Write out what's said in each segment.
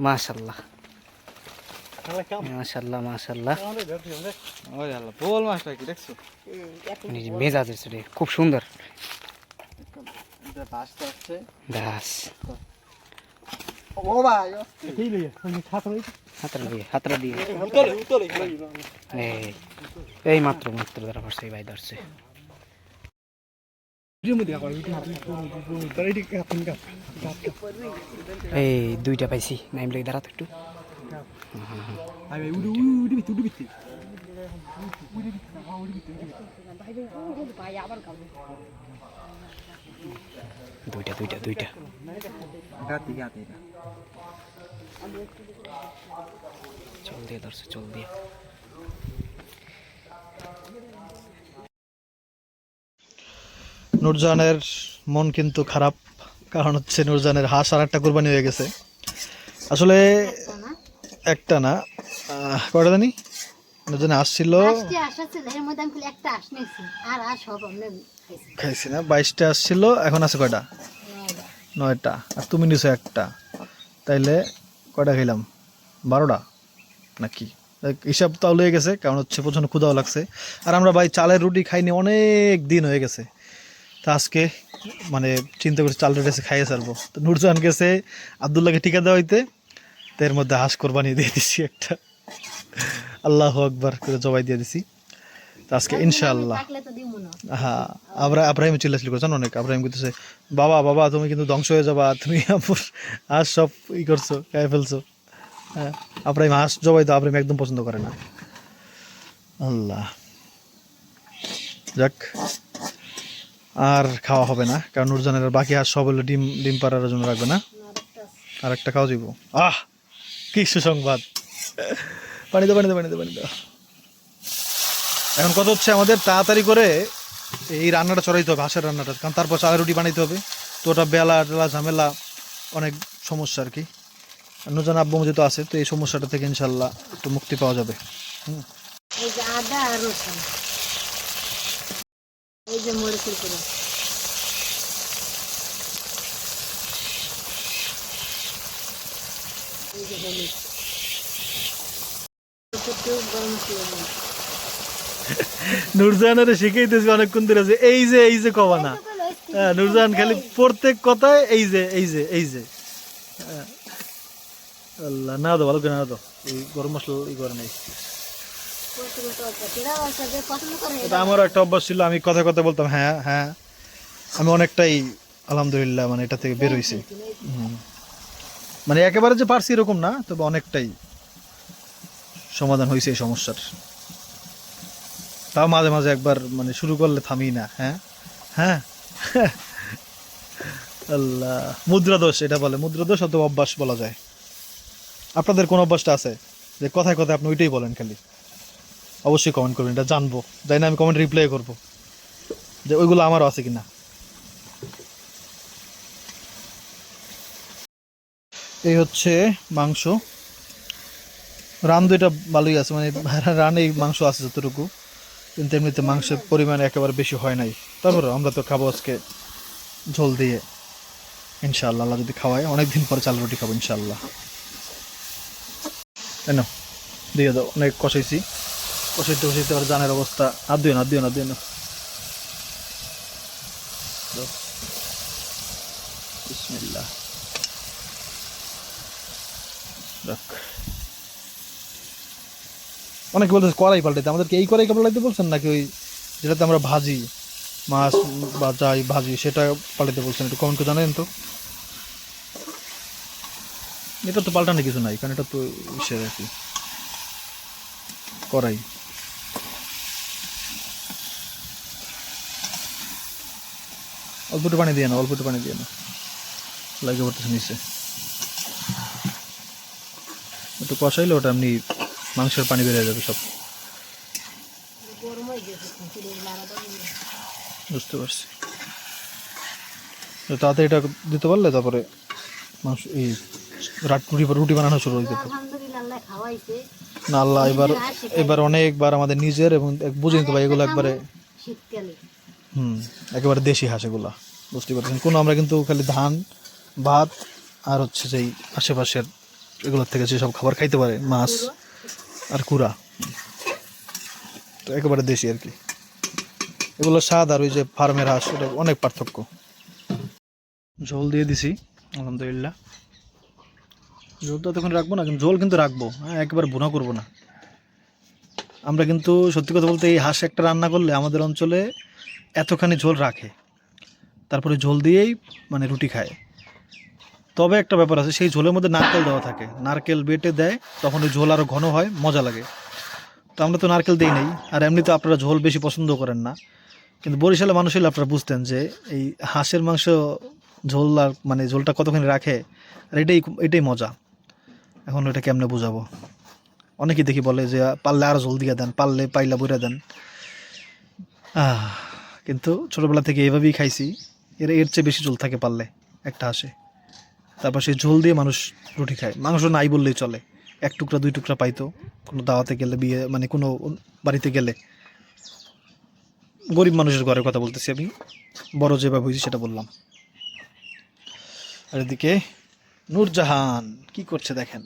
মাশাআল্লাহ মাশাআল্লাহ মাশাআল্লাহ। বোল মাছটা কি দেখছো? মেজাজ আছে খুব সুন্দর। দাস হাতরা দিয়ে এই মাত্র ধরা পড়ছে, এই ভাই ধরছে। এই দুইটা পাইছি, নাইম লাগে দাঁড়াতো একটু। দুইটা চল দিয়ে ধরছে, চল দিয়ে। নূরজাহানের মন কিন্তু খারাপ, কারণ হচ্ছে নূরজাহানের হাঁস আর একটা কোরবানি হয়ে গেছে। আসলে একটা না, কয়টা জানি নূরজাহানে আসছিল, খাইছি না, 22টা আসছিল, এখন আছে কয়টা? 9টা। আর তুমি নিছো একটা, তাইলে কয়টা খাইলাম? 12টা নাকি হিসাব তাহলে হয়ে গেছে, কারণ হচ্ছে প্রচণ্ড ক্ষুধাও লাগছে। আর আমরা ভাই চালের রুটি খাইনি অনেক দিন হয়ে গেছে, তা আজকে মানে চিন্তা করছি চালের রুটি খাইয়ে ছাড়বো। তো নূরজাহান গেছে আবদুল্লাহকে টিকা দেওয়া হইতে, তো এর মধ্যে হাঁস কোরবানি দিয়ে দিছি একটা, আল্লাহু আকবার করে জবাই দিয়ে দিছি। তো আজকে ইনশাআল্লাহ, হ্যাঁ আব্রাহিম চিল্লাচিল্লি করছেন অনেক। আব্রাহিম করতেছে, বাবা বাবা তুমি কিন্তু ধ্বংস হয়ে যাবা, তুমি আপুর হাঁস সব করছো, খাই ফেলছো। হ্যাঁ, আব্রাহিম হাঁস জবাই তো আব্রাহিম একদম পছন্দ করে না। আল্লাহ, যাক আর খাওয়া হবে না, কারণ নূরজাহানের বাকি হাঁস সব হলো ডিম পাড়ার জন্য রাখবে না, আর একটা খাওয়া যাবো। কি সুসংবাদ! পানি দাও। এখন কথা হচ্ছে আমাদের তাড়াতাড়ি করে এই রান্নাটা চড়াইতে হবে, হাঁসের রান্নাটা, কারণ তারপর চালের রুটি বানাইতে হবে। তো ওটা বেলা ঝামেলা, অনেক সমস্যা আর কি। নূরজাহান আব্বু যেহেতু আছে, তো এই সমস্যাটা থেকে ইনশাল্লাহ একটু মুক্তি পাওয়া যাবে। এই যে আদা আর রসুন, এই যে মরিচের গুঁড়ো, এই যে হলুদ, গরম মশলা। নূরজাহানের শিখাইতেছি অনেকক্ষণ ধরে যে এই যে কবা না। হ্যাঁ, নূরজাহান খালি প্রত্যেক কথায় এই যে আল্লাহ, না দো ভালো করে না দো, এই গরম মশলা করে নেই। এটা আমারও একটা অভ্যাস ছিল, আমি কথা বলতাম হ্যাঁ। আমি অনেকটাই আলহামদুলিল্লাহ মানে এটা থেকে বের হয়েছি। মানে একেবারে যে পারছি এরকম না, তবে অনেকটাই সমাধান হয়েছে এই সমস্যার। তাও মাঝে মাঝে একবার মানে শুরু করলে থামি না। হ্যাঁ আল্লাহ, মুদ্রা দোষ এটা বলে, মুদ্রা দোষ অথবা অভ্যাস বলা যায়। আপনাদের কোন অভ্যাসটা আছে যে কথায় আপনি ওইটাই বলেন খালি? অবশ্যই কমেন্ট করবেন, এটা জানবো, যাই না আমি কমেন্ট রিপ্লাই করবো যে ওইগুলো আমারও আছে কিনা। এই হচ্ছে মাংস, রান দুইটা ভালোই আছে, মানে রানেই মাংস আছে যতটুকু, কিন্তু এমনিতে মাংসের পরিমাণ একেবারে বেশি হয় নাই। তারপরে আমরা তো খাবো আজকে ঝোল দিয়ে ইনশাআল্লাহ, আল্লাহ যদি খাওয়ায়। অনেকদিন পরে চাল রুটি খাবো ইনশাআল্লাহ। তাই না, দিয়ে দাও, অনেক কষাইতে আর জানের অবস্থা। আর দিও না বিসমিল্লাহ। অনেকে বলতেছে কড়াই পাল্টাইতে, আমাদেরকে এই কড়াই পাল্টাইতে বলছেন নাকি ওই যেটাতে আমরা ভাজি মাছ বা যাই ভাজি সেটা পাল্টাইতে বলছেন? একটু কমেন্ট করে জানেন তো। এটা তো পাল্টানো কিছু নাই, কারণ এটা তো ইসের আর কি, কড়াই। অল্প একটু পানি দিয়ে না, লাগে পড়তেছে নিচে। একটু কষাইলে ওটা এমনি মাংসের পানি বেরিয়ে যাবে সব। বুঝতে পারছি, তাতে এটা দিতে পারলে তারপরে মাংস এই রুটি বানানো শুরু হয়ে যেত। না আল্লাহ, এবার অনেকবার আমাদের নিজের এবং বুঝে নিতে পারি এগুলো একবারে একেবারে দেশি হাঁস এগুলা, বুঝতে পারছেন। কোনো আমরা কিন্তু খালি ধান ভাত আর হচ্ছে যেই আশেপাশের এগুলোর থেকে যেসব খাবার খাইতে পারে, মাছ আর কুড়া, তো একেবারে দেশি আর কি। এগুলো স্বাদ আর ওই যে ফার্মের হাঁস, এটা অনেক পার্থক্য। ঝোল দিয়ে দিছি আলহামদুলিল্লাহ। ঝোলটা তখন রাখবো না, কিন্তু ঝোল কিন্তু রাখবো, হ্যাঁ, একেবারে ভুনা করবো না। আমরা কিন্তু সত্যি কথা বলতে এই হাঁস একটা রান্না করলে আমাদের অঞ্চলে এতখানি ঝোল রাখে, তারপরে ঝোল দিয়েই মানে রুটি খায়। তবে একটা ব্যাপার আছে, সেই ঝোলের মধ্যে নারকেল দেওয়া থাকে, নারকেল বেটে দেয়, তখন ওই ঝোল আরও ঘন হয়, মজা লাগে। তো আমরা তো নারকেল দিই নাই, আর এমনি তো আপনারা ঝোল বেশি পছন্দ করেন না, কিন্তু বরিশালের মানুষ হলে আপনারা বুঝতেন যে এই হাঁসের মাংস ঝোল আর মানে ঝোলটা কতখানি রাখে, আর এটাই মজা। এখন ওটা কেমনে বোঝাবো? অনেকেই দেখি বলে যে পারলে আরও ঝোল দিয়ে দেন, পারলে পাইলা বইরা দেন। কিন্তু ছোটোবেলা থেকে এভাবেই খাইছি, এর চেয়ে বেশি ঝোল থাকে পারলে একটা হাঁসে। তারপর সেই ঝোল দিয়ে মানুষ রুটি খায়, মাংস নাই বললেই চলে। 1 টুকরা 2 টুকরা পাইতো কোনো দাওয়াতে গেলে, বিয়ে মানে কোনো বাড়িতে গেলে। গরিব মানুষের ঘরের কথা বলতেছি আমি, বড় যেভাবে হয়েছি সেটা বললাম। আর এদিকে নূরজাহান কি করছে দেখেন,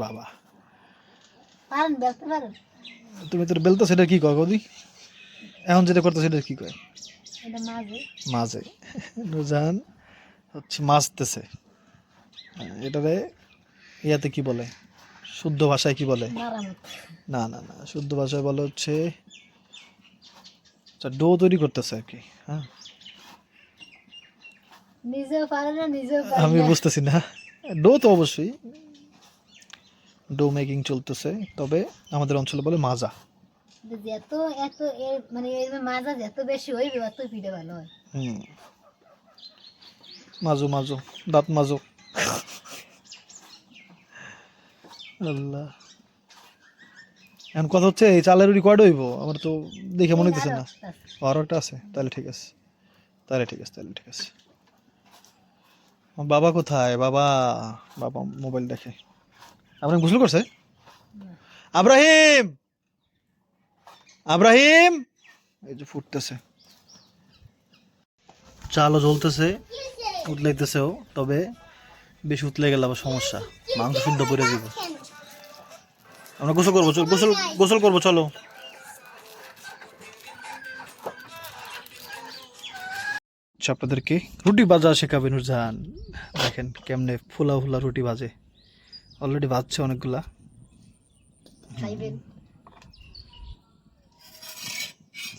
বাবা পারেন বেলতে পারেন? তুমি তোর বেলতো, সেটা কি কয় গদি? এখন যেটা করতো সেটা কি কয়? এটা মাঝে মাঝে। নূরজাহান হচ্ছে মাছতেছে। এটারে ইয়াতে কি বলে, শুদ্ধ ভাষায় কি বলে? মারামত। না না না, শুদ্ধ ভাষায় বলে হচ্ছে ডো তৈরি করতেছে আর কি। হ্যাঁ, নিজেও পারে না, নিজেও পারে আমি না। বুঝতেছি না, ডো তো অবশ্যই ডো মেকিং চলতেছে, তবে আমাদের অঞ্চলে বলে মাজা। যত এত মানে এর মাজা যত বেশি হইবে অত পিঠে ভালো হয়। মাজো মাজো, দাঁত মাজো। আল্লাহ, এখন কথা হচ্ছে এই চালের রুটি কয়টা হইব? আমার তো দেখে মনে হইতেছে না। আরো একটা আছে, তাহলে ঠিক আছে, তাহলে ঠিক আছে। আমার বাবা কোথায়? বাবা বাবা মোবাইল দেখে। আপনার গোসল করছে? আব্রাহিম, আব্রাহিম, এই যে ফুটতেছে, চালও জ্বলতেছে, উতলাইতেছেও, তবে বেশি উতলে গেলে আবার সমস্যা, মাংস শুদ্ধ করে দিব। আমরা গোসল করবো, গোসল করবো, চলো। আপনাদেরকে রুটি ভাজা শেখাবে নূরজাহান। দেখেন কেমনে ফুলা ফুলা রুটি ভাজে, অলরেডি ভাজছে অনেকগুলা। খাইবেন?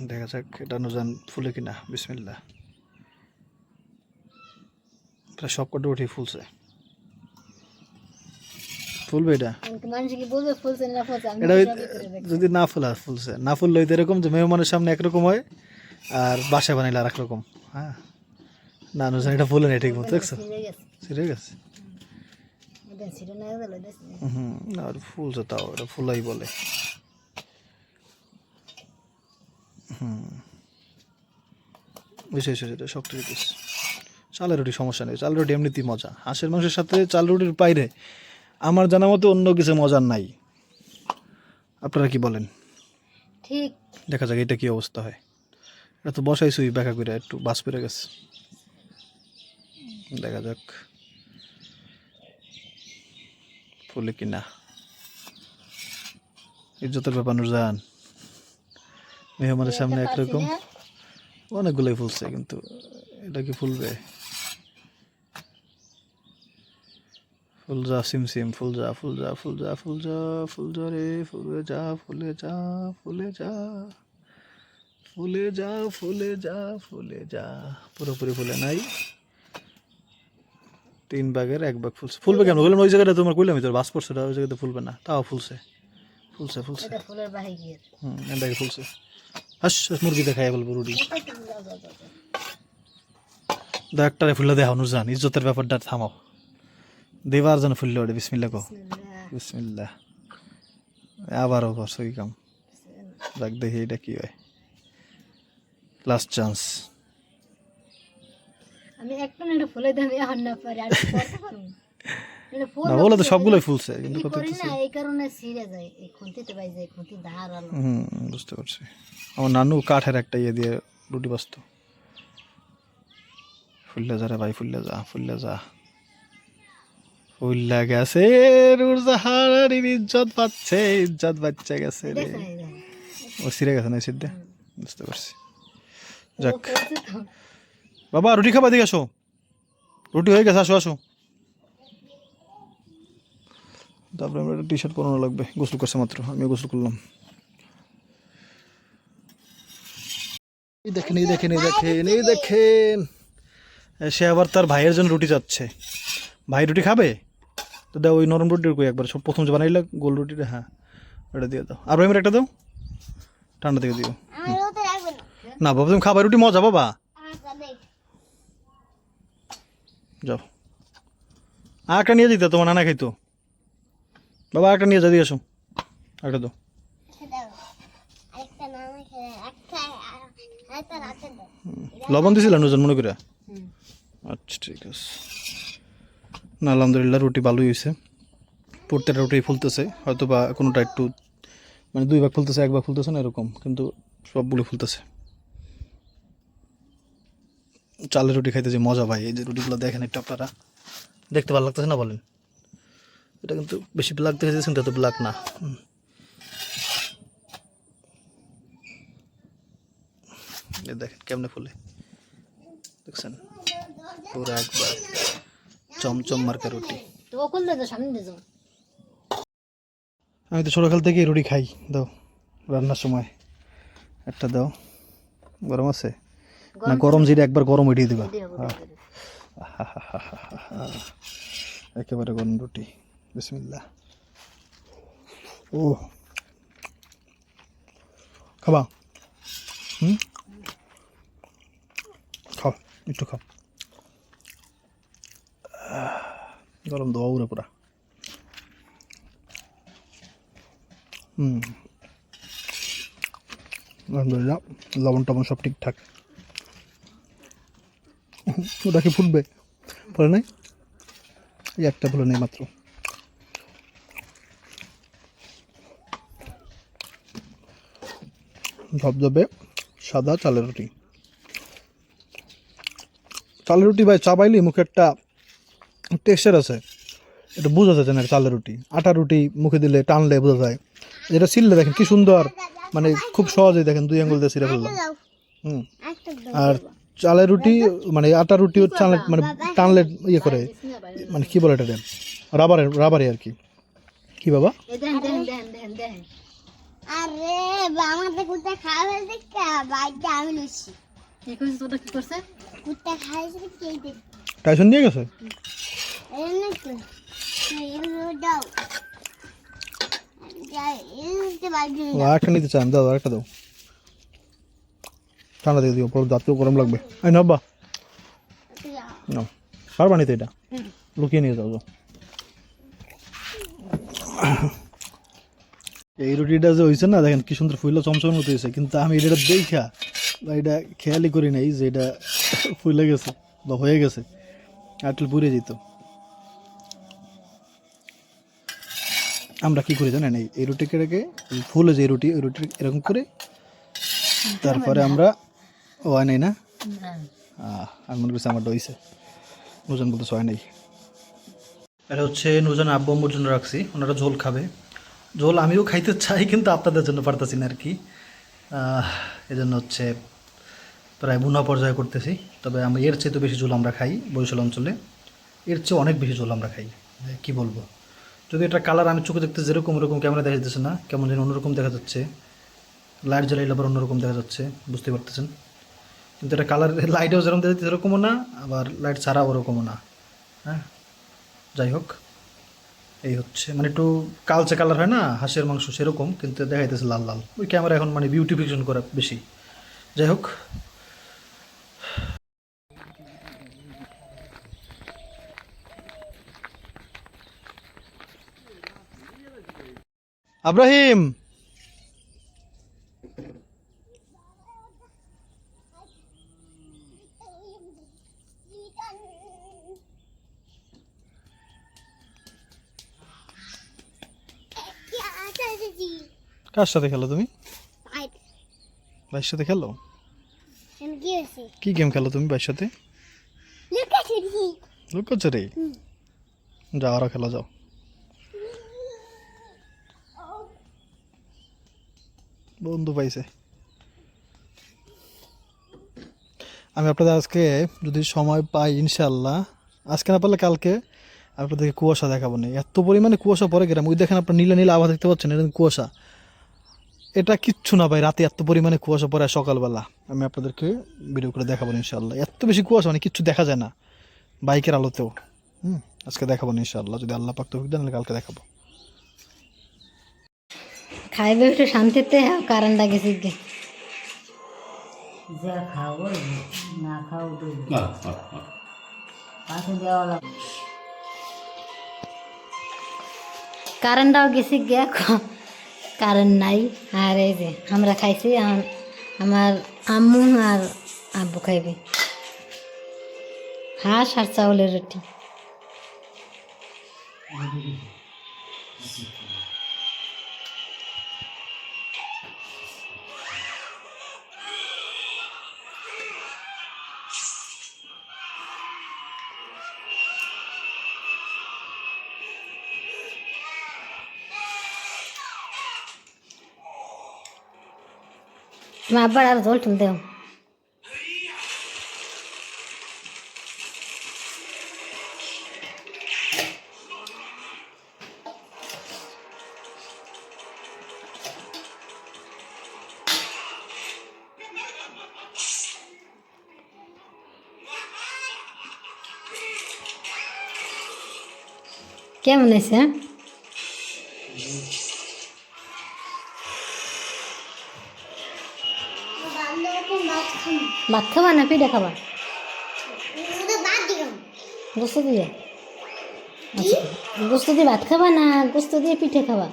দেখা যাক এটা নূরজাহান ফুলে কিনা। বিসমিল্লাহ। প্রায় সব কটা রুটি ফুলছে। ফুলবে এটা? কিন্তু মানুষ কি বলবে ফুলছে না ফুলছে? আমি এটা সবই করে দেখি। যদি না ফুলা ফুলছে, না ফুললে হইতে এরকম যে মেহমানের সামনে একরকম হয় আর বাসায় বানাইলে আর একরকম। হ্যাঁ, না নূরজাহান এটা ফুলে নেই ঠিক মতো, দেখছো? ছিঁড়ে গেছে। ছিঁড়ে গেছে। এটা ছিঁড়ে না গেলে দেখছি। আর ফুলছে, তাও এটা ফুলাই বলে। বিশেষ এটা শক্ত জিনিস। চালের রুটি সমস্যা নেই, চালের রুটি এমনিতেই মজা। হাঁসের মাংসের সাথে চাল রুটির বাইরে আমার জানা মতো অন্য কিছু মজার নাই। আপনারা কি বলেন? ঠিক। দেখা যাক এটা কি অবস্থা হয়। এটা তো বসাইছুই ব্যাখ্যা করে, একটু বাস পেরে গেছে। দেখা যাক ফুলে কিনা। ইজ্জতের ব্যাপার নূরজাহান, মেহমানের সামনে একরকম। অনেকগুলোই ফুলছে, কিন্তু এটা কি ফুলবে? ফুল যা সিম ফুল যা ফুল যা ফুল যা ফুল যা ফুল যা রে ফুলে যা ফুলে যা ফুলে যা ফুলে যা ফুলে যা ফুলে যা। পুরোপুরি ফুলে নাই, 3 ভাগের 1 ভাগ ফুলছে। ফুলবে কেন বললাম? ওই জায়গাটা তোমার কইলাম তোর বাস পড়ছে, ওই জায়গাতে ফুলবে না, তাও ফুলছে ফুলছে ফুলছে। এটা ফুলের বাহি গিয়ে। এটাকে ফুলছে। হাস মুরগি দেখাই বলবো রুটি দা একটারে ফুলে দেখাও নূরজাহান, ইজ্জতের ব্যাপারটা থামাও। দেবার জন্য ফুললে ওটা। বিসমিল্লাহ কো, বিসমিল্লাহ। আবারও করছো এই কাম। দেখ দেখি এটা কি হয়। Last chance. আমি একটা না ফুলে দামি এখন না পারি আর করতে পারবো না, বলে তো সবগুলোই ফুলছে, কিন্তু কত করি না, এই কারণে ছিঁড়ে যায়। এই খুন্তিতে পাই যায়, খুন্তি ধারালো। বুঝতে পারছি। আমার নানু কাঠের একটা ইয়ে দিয়ে রুটি বাঁচত। ফুললে যা রে ভাই, ফুললে যা ফুললে যা উল্লা গেছে নুরজাহানের ইজ্জত পাচ্ছে, ইজ্জত বাচ্চা গেছে রে। ও সিরে গেছে না সিদ্ধে, বুঝতে পারছি। যাক বাবা রুটি খাবা, দিকে আসো, রুটি হয়ে গেছে, আসো আসো। তারপরে আমরা একটা টি শার্ট পরানো লাগবে, গোসল করছে মাত্র, আমিও গোসল করলাম। এই দেখেন এই দেখেন এই দেখেন এই দেখেন, সে আবার তার ভাইয়ের জন্য রুটি চাচ্ছে। ভাই রুটি খাবে তো দাও, ওই নরম রুটির কই একবার, সব প্রথম যে বানাইলে গোল রুটিটা, হ্যাঁ ওটা দিয়ে দাও। আর ভাইমের একটা দাও, ঠান্ডা থেকে দিও। না বাবা তুমি খাবার রুটি মজা বাবা, যাও। আর একটা নিয়ে যেতে, তোমার নানা খাইতো বাবা, একটা নিয়ে যা, দিয়ে আসো একটা দাও। লবণ দিয়েছিল নুজন মনে করে? আচ্ছা ঠিক আছে। না আলহামদুলিল্লাহ রুটি ভালোই হয়েছে, প্রত্যেকটা রুটি ফুলতেছে, হয়তো বা কোনোটা একটু মানে 2 ভাগ ফুলতেছে, 1 ভাগ ফুলতেছে না এরকম, কিন্তু সবগুলো ফুলতেছে। চালের রুটি খাইতে যে মজা ভাই, এই যে রুটিগুলো দেখেন একটু আপনারা, দেখতে ভালো লাগতেছে না বলেন? এটা কিন্তু বেশি ব্ল্যাক দেখে দিয়েছেন, তো ব্ল্যাক না। দেখেন কেমনে ফুলে, দেখছেন পুরো একবার চমচম মার্কা রুটি। আমি তো ছোটকাল থেকে রুটি খাই, দাও রান্নার সময় একটা দাও। গরম আছে না? গরম যেটা একবার গরম উঠিয়ে দিবা, একেবারে গরম রুটি। বিসমিল্লাহ। ও খাবা? খাও একটু খাও, গরম দেওয়া উড়ে পুরা। আলহামদুলিল্লাহ লবণ টবণ সব ঠিকঠাক। ওটা কি ফুটবে? ফলে নাই, এই একটা ফলে নেই মাত্র। ধবধবে সাদা চালের রুটি। চালের রুটি ভাই চাবাইলে মুখে একটা টেক্সচার আছে, এটা বোঝা যাচ্ছে না চালের রুটি। আটা রুটি মুখে দিলে টানলে বোঝা যায়, যেটা ছিললে দেখেন কি সুন্দর, মানে খুব সহজেই দেখেন 2 আঙ্গুল দিয়ে ছিঁড়ে ফেললাম। আর চালের রুটি মানে আটা রুটি চালে মানে টানলে ইয়ে করে, মানে কি বলে এটা, রাবারে আর কি। কি বাবা? আরে আমাদের কুত্তা খাওয়া দেখে বাইরে আমি লইছি। কি কইছিস তোটা, কি করছে? কুত্তা খাইছে কি দেখ। টাইসন নিয়ে গেছে? এই না তো এই দাও যাই এই বাইরে ও একটা নিতে চান, দাও একটা দাও, ঠান্ডা দিয়ে দিও, পরে দাঁত গরম লাগবে। এই নাও বা নাও, পারবা নিতে, এটা লুকিয়ে নিয়ে যাও। এই রুটিটা যে হয়েছে না দেখেন কি সুন্দর ফুলে চমচমের মতো হয়েছে, কিন্তু আমি এটা দেখা বা এটা খেয়ালই করি নাই যে এটা ফুলে গেছে বা হয়ে গেছে, আটল পুড়ে যেত। আমরা কি করি জানেন, এই রুটিকে রেখে ফুলে যে রুটি, ওই রুটি এরকম করে তারপরে আমরা ও হয় নাই না, আমি মনে করছি আমার দইছে, নুজন বলতে হয় নাই। এটা হচ্ছে নুজন আব্বু আম্মুর জন্য রাখছি, ওনারা ঝোল খাবে। ঝোল আমিও খাইতে চাই কিন্তু আপনাদের জন্য পারতেছি না আর কি, এই জন্য হচ্ছে প্রায় বুনা পর্যায়ে করতেছি। তবে আমরা এর চেয়ে তো বেশি ঝোল আমরা খাই বরিশাল অঞ্চলে, এর চেয়ে অনেক বেশি ঝোল আমরা খাই, কি বলবো। যদি এটা কালার আমি চোখে দেখতে যেরকম ওরকম ক্যামেরা দেখা যাচ্ছে না, কেমন যেন অন্যরকম দেখা যাচ্ছে, লাইট জ্বালাইলে আবার অন্যরকম দেখা যাচ্ছে, বুঝতে পারতেছেন। কিন্তু এটা কালার লাইটেও যেরকম দেখা যাচ্ছে সেরকমও না, আবার লাইট ছাড়া ওরকমও না। হ্যাঁ যাই হোক, এই হচ্ছে মানে একটু কালচে কালার হয় না হাঁসের মাংস, সেরকম কিন্তু দেখা যাইতেছে লাল লাল। ওই ক্যামেরা এখন মানে বিউটিফিকেশন করা বেশি। যাই হোক, আব্রাহিম কার সাথে খেলো তুমি? ভাইয়ের সাথে খেলো? কি গেম খেলো তুমি ভাইয়ের সাথে? লুকোচুরি। যাও আরো খেলো যাও। বন্ধু পাইছে। আমি আপনাদের আজকে যদি সময় পাই ইনশাল্লাহ, আজকে না পারলে কালকে আপনাদেরকে কুয়াশা দেখাবো না। এত পরিমাণে কুয়াশা পড়ে গেলাম, ওই দেখেন আপনার নীলা নীলা আভা দেখতে পাচ্ছেন, এটা কিন্তু কুয়াশা। এটা কিচ্ছু না ভাই, রাতে এত পরিমাণে কুয়াশা পড়ে আর সকালবেলা আমি আপনাদেরকে ভিডিও করে দেখাবো ইনশাল্লাহ। এত বেশি কুয়াশা মানে কিচ্ছু দেখা যায় না বাইকের আলোতেও। আজকে দেখাবো ইনশাল্লাহ, যদি আল্লাহ পাক তৌফিক দেন কালকে দেখাবো। খাইবে একটু শান্তিতে, কারেন্টটা গেছে গে যা খাবো না খাও দুই পাশে দেওয়া লাগবে। কারেন্টটাও গেছে গে, কারেন্ট নাই। আর এই যে আমরা খাইছি, আমার আম্মু আর আব্বু খাইবে হাঁস আর চাউলের রুটি। তোমার আব্বার আর জল টুল দেও। কেমন হয়েছে? ভাত খাবা না পিঠা খাবা? গোস্ত দিয়ে? আচ্ছা, গোস্ত দিয়ে ভাত খাবা না গোস্ত দিয়ে পিঠে খাবা?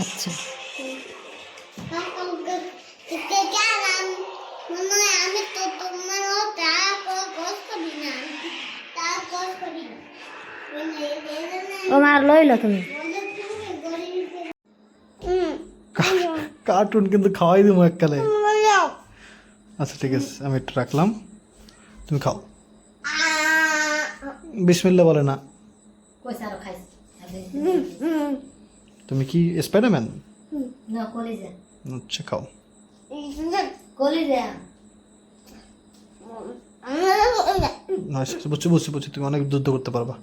আচ্ছা, ও মার লইলো তুমি। কার্টুন কিন্তু খাওয়াই দিব এককালে। আচ্ছা ঠিক আছে, আমি একটু রাখলাম, তুমি খাও। বিসমিল্লাহ বলে না। তুমি কি স্পাইডারম্যান? না, কলিজা। আচ্ছা খাও। কলিজা বুঝছি বুঝছি বুঝছি, তুমি অনেক যুদ্ধ করতে পারবা।